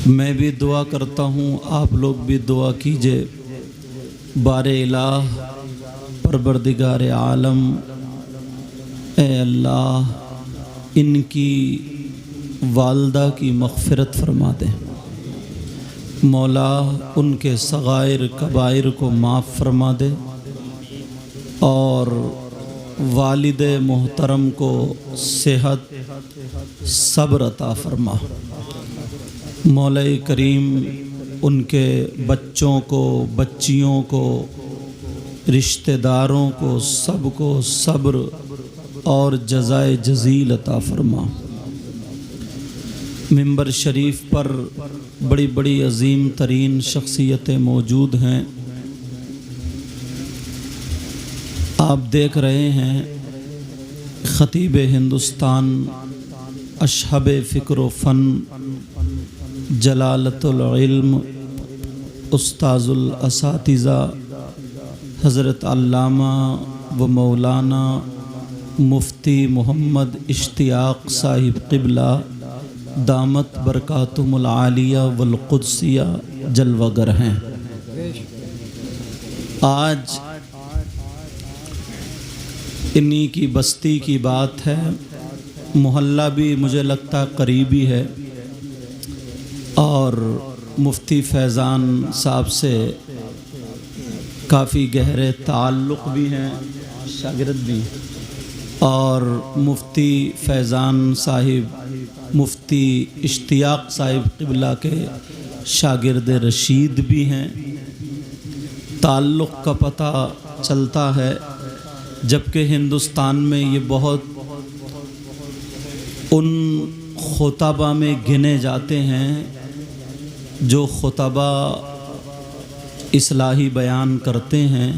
میں بھی دعا کرتا ہوں، آپ لوگ بھی دعا کیجئے۔ بار الہ، پروردگار عالم، اے اللہ ان کی والدہ کی مغفرت فرما دے۔ مولا ان کے صغائر کبائر کو معاف فرما دے اور والد محترم کو صحت صبر عطا فرما۔ مولا کریم ان کے بچوں کو، بچیوں کو، رشتہ داروں کو، سب کو صبر اور جزائے جزیل عطا فرما۔ منبر شریف پر بڑی بڑی عظیم ترین شخصیتیں موجود ہیں۔ آپ دیکھ رہے ہیں خطیب ہندوستان، اشہب فکر و فن، جلالت العلم، استاذ الاساتذہ حضرت علامہ و مولانا مفتی محمد اشتیاق صاحب قبلہ دامت برکاتہم العالیہ والقدسیہ جلوہ گر ہیں۔ آج انہی کی بستی کی بات ہے، محلہ بھی مجھے لگتا قریبی ہے، اور مفتی فیضان صاحب سے کافی گہرے تعلق بھی ہیں، شاگرد بھی، اور مفتی فیضان صاحب مفتی اشتیاق صاحب قبلہ کے شاگرد رشید بھی ہیں۔ تعلق کا پتہ چلتا ہے، جبکہ ہندوستان میں یہ بہت ان خطبہ میں گنے جاتے ہیں جو خطبہ اصلاحی بیان کرتے ہیں،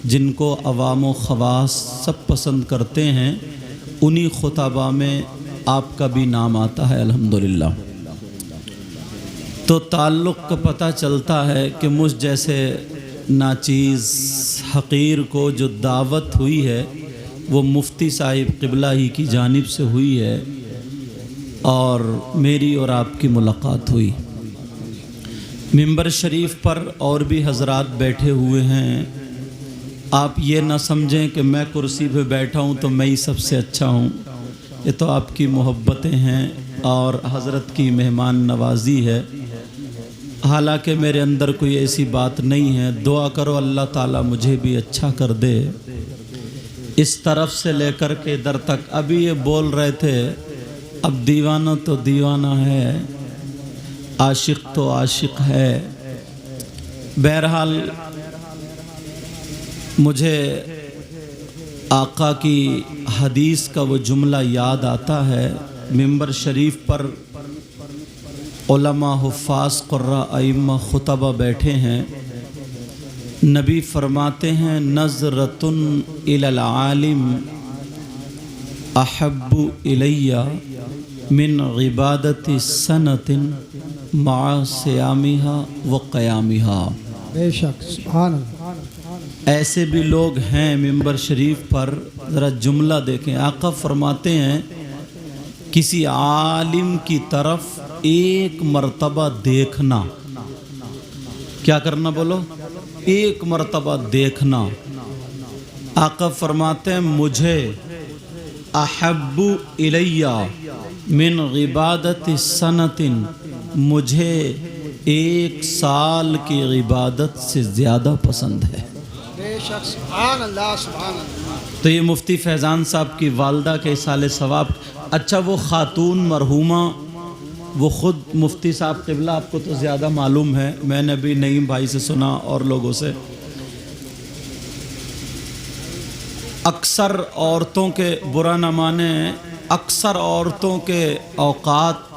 جن کو عوام و خواص سب پسند کرتے ہیں، انہی خطبہ میں آپ کا بھی نام آتا ہے الحمدللہ۔ تو تعلق کا پتہ چلتا ہے کہ مجھ جیسے ناچیز حقیر کو جو دعوت ہوئی ہے وہ مفتی صاحب قبلہ ہی کی جانب سے ہوئی ہے، اور میری اور آپ کی ملاقات ہوئی۔ منبر شریف پر اور بھی حضرات بیٹھے ہوئے ہیں، آپ یہ نہ سمجھیں کہ میں کرسی پہ بیٹھا ہوں تو میں ہی سب سے اچھا ہوں، یہ تو آپ کی محبتیں ہیں اور حضرت کی مہمان نوازی ہے۔ حالانکہ میرے اندر کوئی ایسی بات نہیں ہے، دعا کرو اللہ تعالیٰ مجھے بھی اچھا کر دے۔ اس طرف سے لے کر کے ادھر تک ابھی یہ بول رہے تھے، اب دیوانہ تو دیوانہ ہے، عاشق تو عاشق ہے۔ بہرحال مجھے آقا کی حدیث کا وہ جملہ یاد آتا ہے، منبر شریف پر علماء، حفاظ، قراء، ائمہ، خطبہ بیٹھے ہیں، نبی فرماتے ہیں نظرۃ الی العالم احب الی من عبادت سنۃ مع صیامها و قیامها۔ بے شک، سبحان اللہ۔ ایسے بھی لوگ ہیں منبر شریف پر، ذرا جملہ دیکھیں، آقا فرماتے ہیں کسی عالم کی طرف ایک مرتبہ دیکھنا، کیا کرنا بولو؟ ایک مرتبہ دیکھنا۔ آقا فرماتے ہیں مجھے احب الی من عبادت سنۃ، مجھے ایک سال کی عبادت سے زیادہ پسند ہے۔ بے شک، سبحان اللہ، سبحان اللہ۔ تو یہ مفتی فیضان صاحب کی والدہ کے اصالِ ثواب۔ اچھا وہ خاتون مرحومہ، وہ خود مفتی صاحب قبلہ آپ کو تو زیادہ معلوم ہے، میں نے بھی نعیم بھائی سے سنا اور لوگوں سے، اکثر عورتوں کے، برا نہ مانیں، اکثر عورتوں کے اوقات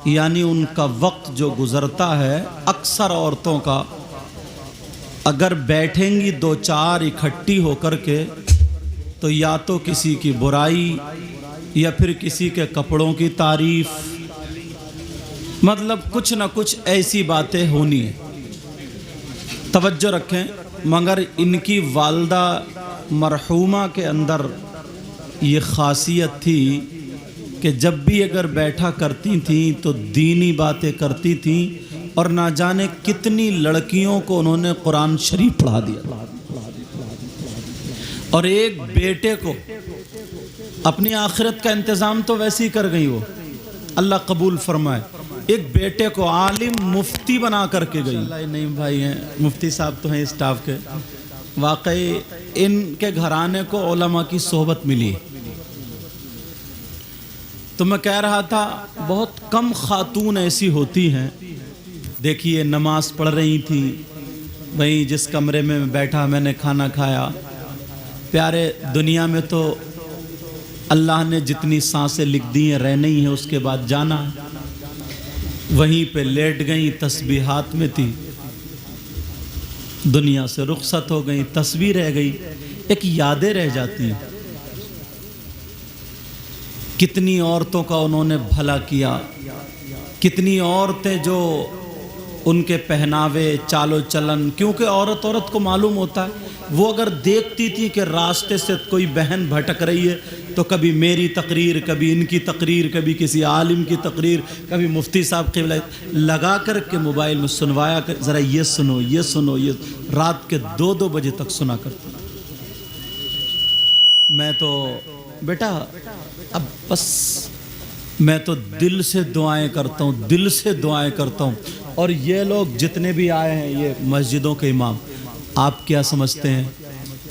یعنی ان کا وقت جو گزرتا ہے، اکثر عورتوں کا اگر بیٹھیں گی دو چار اکٹھی ہو کر کے تو یا تو کسی کی برائی یا پھر کسی کے کپڑوں کی تعریف، مطلب کچھ نہ کچھ ایسی باتیں ہونی ہیں۔ توجہ رکھیں، مگر ان کی والدہ مرحومہ کے اندر یہ خاصیت تھی کہ جب بھی اگر بیٹھا کرتی تھیں تو دینی باتیں کرتی تھیں اور نہ جانے کتنی لڑکیوں کو انہوں نے قرآن شریف پڑھا دیا، اور ایک بیٹے کو اپنی آخرت کا انتظام تو ویسے ہی کر گئی وہ، اللہ قبول فرمائے، ایک بیٹے کو عالم مفتی بنا کر کے گئی۔ نہیں بھائی ہیں مفتی صاحب تو ہیں اسٹاف کے، واقعی ان کے گھرانے کو علماء کی صحبت ملی۔ تو میں کہہ رہا تھا بہت کم خاتون ایسی ہوتی ہیں، دیکھیے نماز پڑھ رہی تھی، وہیں جس کمرے میں بیٹھا میں نے کھانا کھایا، پیارے دنیا میں تو اللہ نے جتنی سانسیں لکھ دی ہیں رہنا ہی ہے، اس کے بعد جانا ہے، وہیں پہ لیٹ گئیں، تسبیحات میں تھی، دنیا سے رخصت ہو گئیں، تصویر رہ گئی، ایک یادیں رہ جاتی ہیں۔ کتنی عورتوں کا انہوں نے بھلا کیا، کتنی عورتیں جو ان کے پہناوے چال و چلن، کیونکہ عورت کو معلوم ہوتا ہے، وہ اگر دیکھتی تھی کہ راستے سے کوئی بہن بھٹک رہی ہے تو کبھی میری تقریر، کبھی ان کی تقریر، کبھی کسی عالم کی تقریر، کبھی مفتی صاحب قبلہ لگا کر کے موبائل میں سنوایا کر، ذرا یہ سنو یہ سنو، یہ رات کے 2 بجے تک سنا کرتا۔ میں تو بیٹا اب بس میں تو دل سے دعائیں کرتا ہوں، دل سے دعائیں کرتا ہوں، اور یہ لوگ جتنے بھی آئے ہیں یہ مسجدوں کے امام، آپ کیا سمجھتے ہیں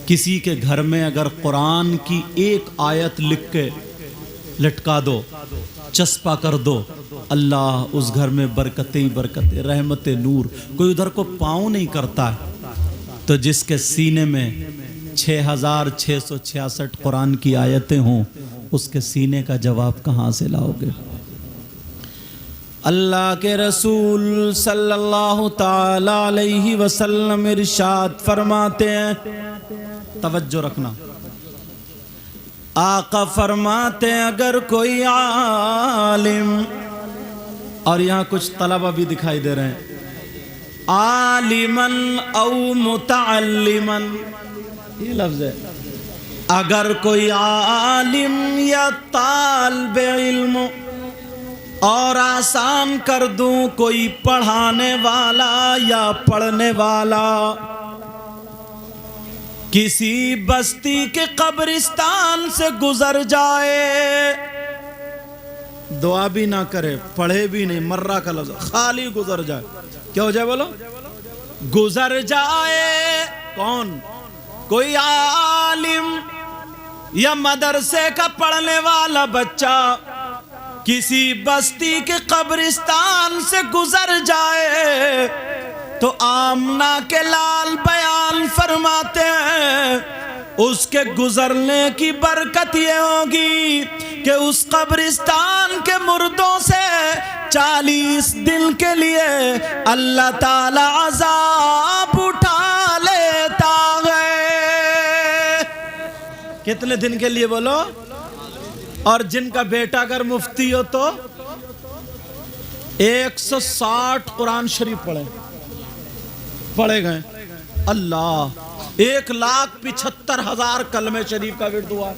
کسی کے گھر میں اگر قرآن کی ایک آیت لکھ کے لٹکا دو، چسپا کر دو، اللہ اس گھر میں برکتیں برکتیں، رحمت نور، کوئی ادھر کو پاؤں نہیں کرتا ہے۔ تو جس کے سینے میں 6666 قرآن کی آیتیں ہوں، اس کے سینے کا جواب کہاں سے لاؤ گے؟ اللہ کے رسول صلی اللہ تعالی علیہ وسلم ارشاد فرماتے ہیں، توجہ رکھنا، آقا فرماتے ہیں اگر کوئی عالم، اور یہاں کچھ طلبہ بھی دکھائی دے رہے ہیں، عالماً او متعلماً، یہ لفظ ہے، اگر کوئی عالم یا طالب علم، اور آسان کر دوں کوئی پڑھانے والا یا پڑھنے والا، کسی بستی کے قبرستان سے گزر جائے، دعا بھی نہ کرے، پڑھے بھی نہیں، مرہ کا لفظ، خالی گزر جائے، کیا ہو جائے بولو؟ گزر جائے، کون؟ کوئی عالم یا مدرسے کا پڑھنے والا بچہ کسی بستی کے قبرستان سے گزر جائے تو آمنہ کے لال بیان فرماتے ہیں اس کے گزرنے کی برکت یہ ہوگی کہ اس قبرستان کے مردوں سے 40 دن کے لیے اللہ تعالی عذاب اٹھا لیتا ہے۔ کتنے دن کے لیے بولو؟ اور جن کا بیٹا اگر مفتی ہو تو 160 قرآن شریف پڑھے گئے، اللہ 1,75,000 کلمہ شریف کا ورد ہوا ہے۔